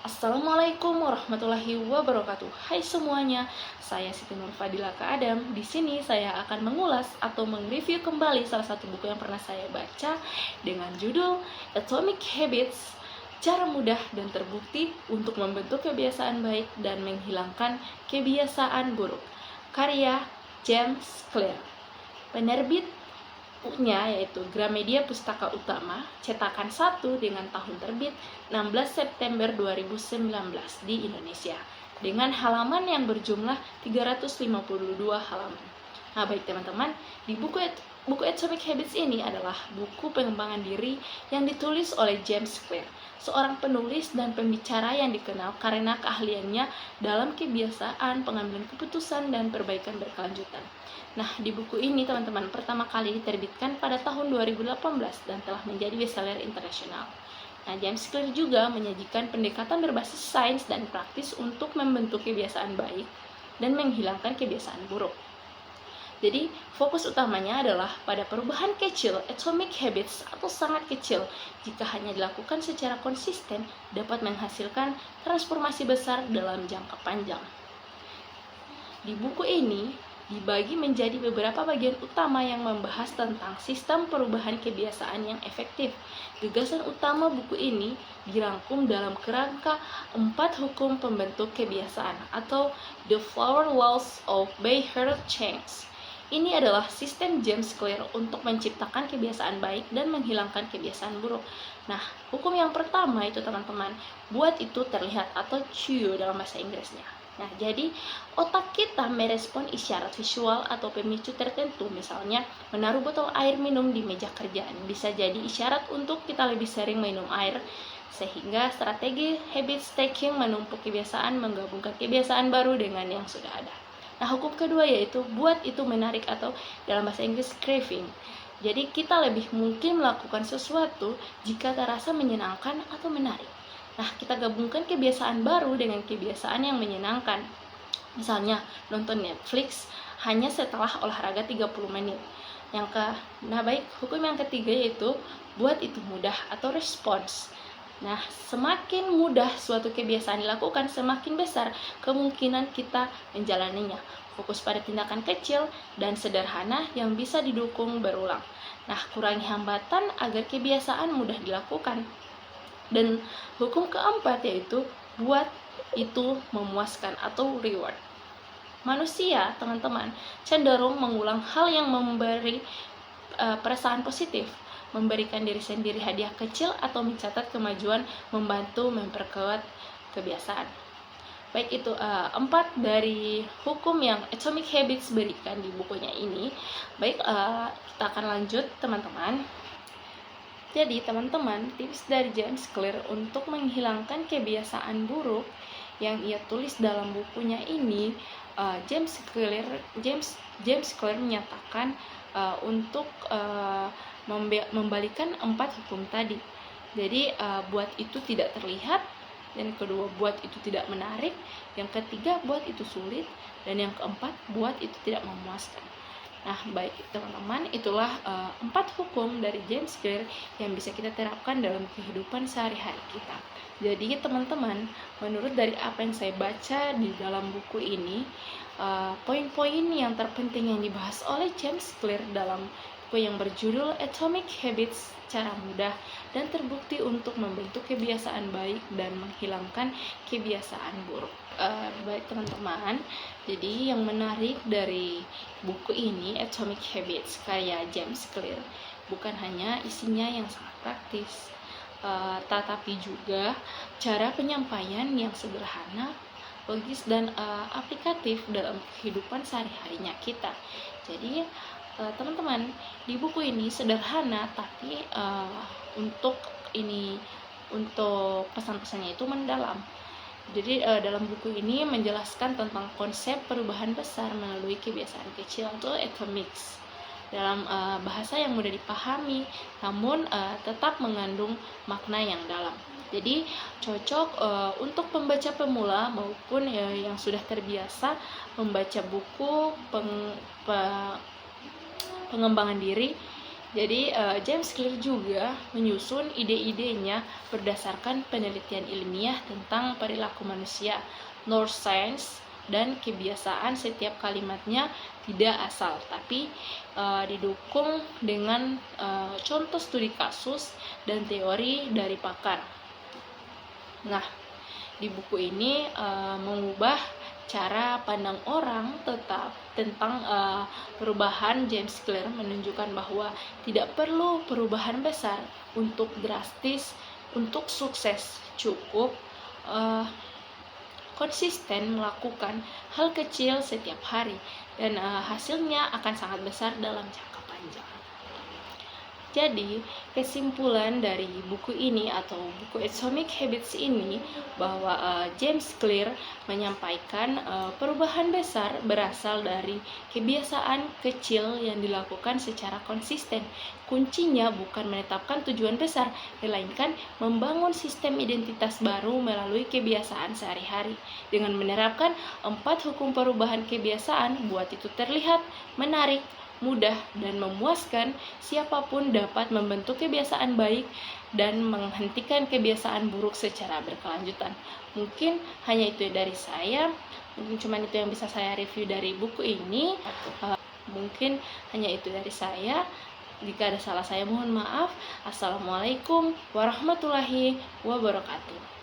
Assalamualaikum warahmatullahi wabarakatuh. Hai semuanya, saya Siti Nur Fadila Adam. Di sini saya akan mengulas atau mereview kembali salah satu buku yang pernah saya baca dengan judul Atomic Habits: Cara Mudah dan Terbukti untuk Membentuk Kebiasaan Baik dan Menghilangkan Kebiasaan Buruk. Karya James Clear. Penerbit nya yaitu Gramedia Pustaka Utama, cetakan 1 dengan tahun terbit 16 September 2019 di Indonesia, dengan halaman yang berjumlah 352 halaman. Nah, baik teman-teman, di buku Atomic Habits ini adalah buku pengembangan diri yang ditulis oleh James Clear, seorang penulis dan pembicara yang dikenal karena keahliannya dalam kebiasaan, pengambilan keputusan, dan perbaikan berkelanjutan. Nah, di buku ini teman-teman pertama kali diterbitkan pada tahun 2018 dan telah menjadi bestseller internasional. Nah, James Clear juga menyajikan pendekatan berbasis sains dan praktis untuk membentuk kebiasaan baik dan menghilangkan kebiasaan buruk. Jadi, fokus utamanya adalah pada perubahan kecil, atomic habits, atau sangat kecil, jika hanya dilakukan secara konsisten, dapat menghasilkan transformasi besar dalam jangka panjang. Di buku ini, dibagi menjadi beberapa bagian utama yang membahas tentang sistem perubahan kebiasaan yang efektif. Gagasan utama buku ini dirangkum dalam kerangka 4 hukum pembentuk kebiasaan atau The 4 Laws of Behavioral Change. Ini adalah sistem James Clear untuk menciptakan kebiasaan baik dan menghilangkan kebiasaan buruk. Nah, hukum yang pertama itu teman-teman, buat itu terlihat atau cue dalam bahasa Inggrisnya. Nah, jadi otak kita merespon isyarat visual atau pemicu tertentu, misalnya menaruh botol air minum di meja kerjaan. Bisa jadi isyarat untuk kita lebih sering minum air, sehingga strategi habit stacking menumpuk kebiasaan, menggabungkan kebiasaan baru dengan yang sudah ada. Nah, hukum kedua yaitu buat itu menarik atau dalam bahasa Inggris craving. Jadi kita lebih mungkin melakukan sesuatu jika terasa menyenangkan atau menarik. Nah, kita gabungkan kebiasaan baru dengan kebiasaan yang menyenangkan. Misalnya, nonton Netflix hanya setelah olahraga 30 menit. Nah, baik, hukum yang ketiga yaitu buat itu mudah atau respons. Nah, semakin mudah suatu kebiasaan dilakukan, semakin besar kemungkinan kita menjalaninya. Fokus pada tindakan kecil dan sederhana yang bisa didukung berulang. Nah, kurangi hambatan agar kebiasaan mudah dilakukan. Dan hukum keempat yaitu buat itu memuaskan atau reward. Manusia, teman-teman, cenderung mengulang hal yang memberi perasaan positif, memberikan diri sendiri hadiah kecil atau mencatat kemajuan membantu memperkuat kebiasaan. Baik, itu 4 dari hukum yang Atomic Habits berikan di bukunya ini. Baik, kita akan lanjut teman-teman. Jadi teman-teman, tips dari James Clear untuk menghilangkan kebiasaan buruk yang ia tulis dalam bukunya ini, James Clear menyatakan untuk membalikan 4 hukum tadi. Jadi buat itu tidak terlihat, yang kedua buat itu tidak menarik, yang ketiga buat itu sulit, dan yang keempat buat itu tidak memuaskan. Nah, baik teman-teman, itulah 4 hukum dari James Clear yang bisa kita terapkan dalam kehidupan sehari-hari kita. Jadi teman-teman, menurut dari apa yang saya baca di dalam buku ini, poin-poin yang terpenting yang dibahas oleh James Clear dalam buku yang berjudul Atomic Habits: Cara Mudah dan Terbukti untuk Membentuk Kebiasaan Baik dan Menghilangkan Kebiasaan Buruk. Baik teman-teman, jadi yang menarik dari buku ini Atomic Habits karya James Clear bukan hanya isinya yang sangat praktis, tetapi juga cara penyampaian yang sederhana, logis, dan aplikatif dalam kehidupan sehari-harinya kita. Jadi teman-teman, di buku ini sederhana tapi untuk pesan-pesannya itu mendalam. Jadi dalam buku ini menjelaskan tentang konsep perubahan besar melalui kebiasaan kecil atau atomics dalam bahasa yang mudah dipahami, namun tetap mengandung makna yang dalam. Jadi cocok untuk pembaca pemula maupun yang sudah terbiasa membaca buku pengembangan diri Jadi James Clear juga menyusun ide-idenya berdasarkan penelitian ilmiah tentang perilaku manusia, neuroscience, dan kebiasaan. Setiap kalimatnya tidak asal, tapi didukung dengan contoh studi kasus dan teori dari pakar. Nah, di buku ini mengubah cara pandang orang tentang perubahan. James Clear menunjukkan bahwa tidak perlu perubahan besar untuk drastis untuk sukses, cukup konsisten melakukan hal kecil setiap hari dan hasilnya akan sangat besar dalam jangka panjang. Jadi, kesimpulan dari buku ini atau buku Atomic Habits ini bahwa James Clear menyampaikan perubahan besar berasal dari kebiasaan kecil yang dilakukan secara konsisten. Kuncinya bukan menetapkan tujuan besar, melainkan membangun sistem identitas baru melalui kebiasaan sehari-hari. Dengan menerapkan 4 hukum perubahan kebiasaan, buat itu terlihat menarik, mudah, dan memuaskan, siapapun dapat membentuk kebiasaan baik dan menghentikan kebiasaan buruk secara berkelanjutan. Mungkin hanya itu dari saya, mungkin cuma itu yang bisa saya review dari buku ini. Mungkin hanya itu dari saya. Jika ada salah saya mohon maaf. Assalamualaikum warahmatullahi wabarakatuh.